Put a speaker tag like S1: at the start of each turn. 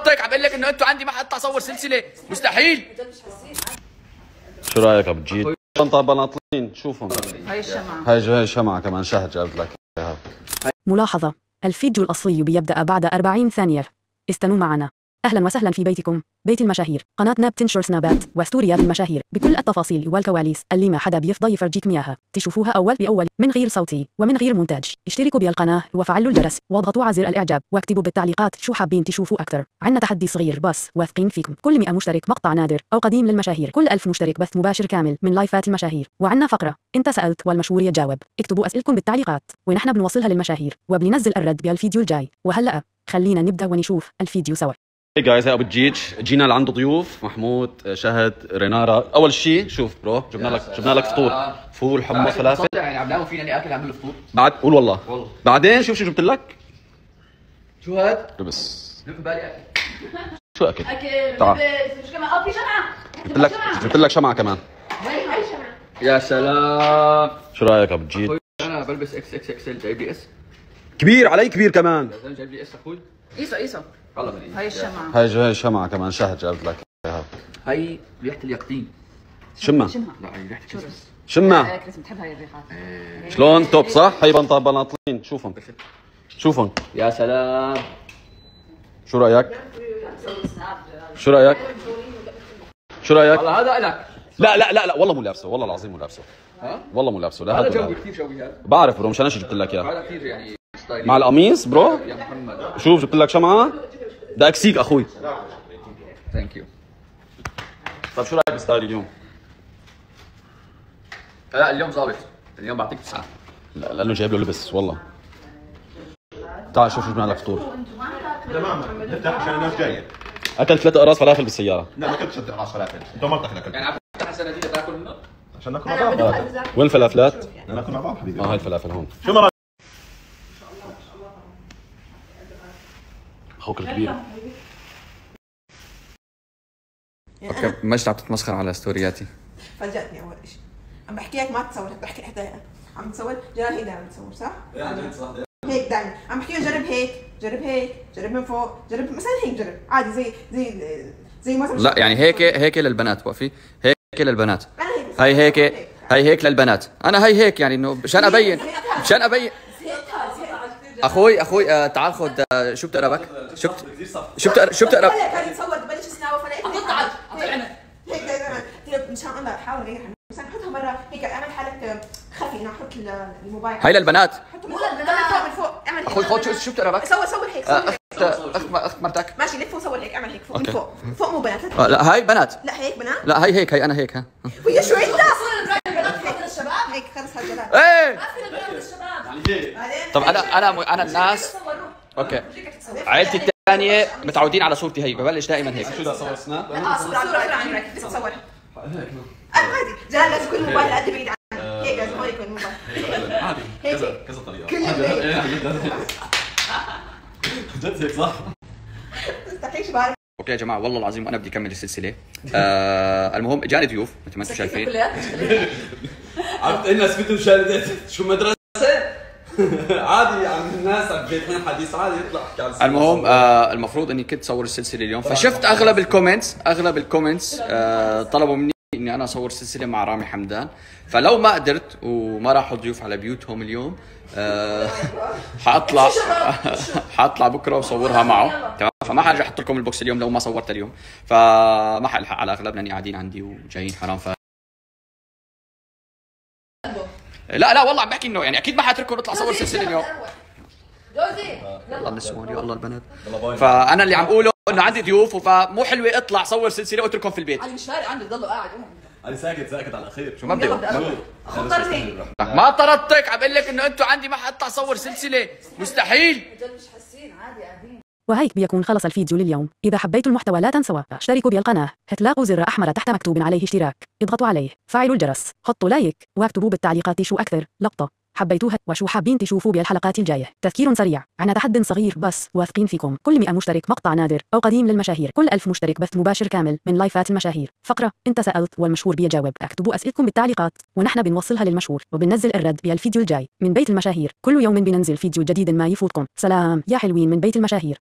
S1: طردتك، عم بقول لك انه انتوا عندي ما حتى اصور سلسله، مستحيل.
S2: شو رايك ابو جيد؟ طب بناطلين شوفهم.
S3: هاي الشمعة،
S2: هاي شمعة كمان شهد جابت لك اياها.
S4: ملاحظة: الفيديو الأصلي بيبدأ بعد 40 ثانية. استنوا معنا. أهلا وسهلا في بيتكم، بيت المشاهير، قناتنا بتنشر سنابات وستوريات المشاهير بكل التفاصيل والكواليس اللي ما حدا بيفضى يفرجيكم إياها، تشوفوها أول بأول من غير صوتي ومن غير مونتاج. اشتركوا بالقناة وفعلوا الجرس واضغطوا على زر الإعجاب واكتبوا بالتعليقات شو حابين تشوفوا أكثر. عنا تحدي صغير بس واثقين فيكم، كل 100 مشترك مقطع نادر أو قديم للمشاهير، كل 1000 مشترك بث مباشر كامل من لايفات المشاهير. وعنا فقرة أنت سألت والمشهور يجاوب، اكتبوا أسئلتكم بالتعليقات ونحن بنوصلها للمشاهير وبننزل الرد بالفيديو الجاي. وهلأ خلينا نبدأ ونشوف الفيديو سوا.
S2: هي جايز هي ابو جيج، جينا لعنده ضيوف، محمود، شهد، رينارا. اول شيء شوف برو، جبنا لك فطور، فول، حمص، فلافل.
S1: يعني عم لاقوا فينا اكل عم الفطور.
S2: بعد قول والله. بعدين شوف شو جبت لك.
S1: شو هاد؟
S2: لبس.
S1: لف بالي اكل.
S2: شو اكل؟
S3: تعال. شو كمان؟ في شمعة.
S2: جبت لك شمعة كمان.
S3: هاي شمعة.
S1: يا سلام.
S2: شو رايك ابو جيد؟
S1: انا بلبس اكس اكس اكس ال، جايب لي اس.
S2: كبير علي كبير كمان.
S1: جايب لي اس اخوي.
S3: قيسو
S1: والله منيح.
S3: هاي الشمعة.
S2: هاي شمعة كمان شهد جابت لك اياها.
S1: هي ريحه اليقطين.
S2: شمها.
S1: لا هي ريحه الكريسماس.
S2: شمها.
S3: كريسماس بتحب هاي الريحات.
S2: شلون توب صح؟ هي بناطلين شوفهم.
S1: يا سلام.
S2: شو رايك؟ شو رايك؟
S1: والله هذا لك.
S2: لا والله مو لابسه، والله العظيم مو لابسه.
S1: ها؟
S2: والله مو لابسه. لا
S1: هذا جوي كثير جوي هذا.
S2: بعرف برو، مشان هيك جبت لك اياه.
S1: هذا كثير يعني ستايل
S2: مع القميص برو.
S1: يا محمد.
S2: شوف جبت لك شمعة، بدي اكسيك اخوي.
S1: ثانك يو.
S2: طيب شو رايك بستايل اليوم؟
S1: لا اليوم ظابط، اليوم بعطيك 9.
S2: لا لانه جايب له لبس والله. تعال شوف شو جبنا لك فطور.
S5: تمام نفتح عشان الناس جايه.
S2: اكل 3 اقراص فلافل بالسياره.
S5: لا ما كنت صدق راس فلافل، انت مرتك اكلت.
S1: يعني عم تفتح السناديق تاكل منه؟
S5: عشان ناكل مع بعض.
S2: وين الفلافلات؟
S5: ناكل مع بعض حبيبي.
S2: هاي الفلافل هون.
S5: شو مرة؟
S2: اخوك الكبير.
S1: اوكي مجد عم تتمسخر على ستورياتي.
S6: فاجأتني أول شيء. عم بحكي لك ما تصور، بحكي حتى عم تصور، جلال هيك دائما بتصور صح؟ هيك دائما، عم بحكي له جرب هيك، جرب هيك، جرب من فوق، جرب مثلا هيك، جرب عادي زي مثلا.
S1: لا يعني هيك للبنات وقفي، هيك للبنات.
S6: أنا هيك
S1: هي هيك للبنات، انا هي هيك يعني انه مشان ابين. اخوي تعال خذ. شو بتقرا بك؟ شو بتقرا؟
S6: كان يتصور ببلش سناوه فانا هيك دائما مشان الله حاول اغير مثلا حطها مره هيك اعمل حالك خفي، انا احط الموبايل.
S1: هاي للبنات.
S6: حطه من فوق من فوق اعمل
S1: اخوي خذ شو بتقرا بك؟
S6: صور هيك.
S1: اخت مرتك.
S6: ماشي لف وصور هيك، اعمل هيك فوق من فوق مو بنات.
S1: لا هاي بنات.
S6: لا هيك بنات.
S1: لا هي هيك، هي انا هيك. ها
S6: ويا شو انت؟ هيك خلص هالجلال.
S1: ايه
S6: بعدين
S1: طب انا الناس اوكي عائلتي الثانيه متعودين على صورتي هي، ببلش دائما هيك.
S2: شو بدي اصور سناب؟
S6: صورة عندك بس تصور. عادي جلال لازم يكون الموبايل قد بعيد عنك، هيك لازم هون يكون الموبايل.
S2: عادي كذا طريقه. جد هيك صح؟
S6: مستحيل شو بعرف.
S1: اوكي يا جماعه والله العظيم وانا بدي اكمل السلسله. المهم اجاني ضيوف مثل ما انتم شايفين.
S2: عرفت الناس بدهم شو مدرسه؟ عادي عم الناس عم بيتنا حديث عادي يطلع احكي عن
S1: المهم المفروض اني كنت اصور السلسله اليوم، فشفت اغلب الكومنتس طلبوا مني اني انا اصور سلسله مع رامي حمدان، فلو ما قدرت وما راحوا ضيوف على بيوتهم اليوم حاطلع بكره وصورها معه تمام. فما حرجع احط لكم البوكس اليوم لو ما صورت اليوم، فما حلحق على اغلبنا اني قاعدين عندي وجايين حرام. لا والله عم بحكي انه يعني اكيد ما حاترككم اطلع صور سلسله اليوم. يلا النسوان يا الله البنات. فانا اللي عم اقوله انه عندي ضيوف، فمو حلوه اطلع صور سلسله واتركهم في البيت.
S3: علي مش فارق عندي ضلوا قاعد.
S2: انا ساكت على الاخير.
S1: شو ما بدي
S3: ما
S1: ما طردتك، عم بقول لك انه انتوا عندي ما حتى اصور سلسله، مستحيل.
S3: مش حاسين عادي قاعدين.
S4: وهيك بيكون خلص الفيديو لليوم. إذا حبيتوا المحتوى لا تنسوا اشتركوا بالقناة، هتلاقوا زر أحمر تحت مكتوب عليه اشتراك، اضغطوا عليه، فعلوا الجرس، حطوا لايك واكتبوا بالتعليقات شو أكثر لقطة حبيتوها وشو حابين تشوفوا بالحلقات الجاية. تذكير سريع، عنا تحدي صغير بس واثقين فيكم، كل 100 مشترك مقطع نادر أو قديم للمشاهير، كل 1000 مشترك بث مباشر كامل من لايفات المشاهير. فقرة أنت سألت والمشهور بيجاوب، اكتبوا أسئلتكم بالتعليقات ونحن بنوصلها للمشهور وبننزل الرد بالفيديو الجاي من بيت المشاهير. كل يوم بننزل فيديو جديد ما يفوتكم. سلام يا حلوين من بيت المشاهير.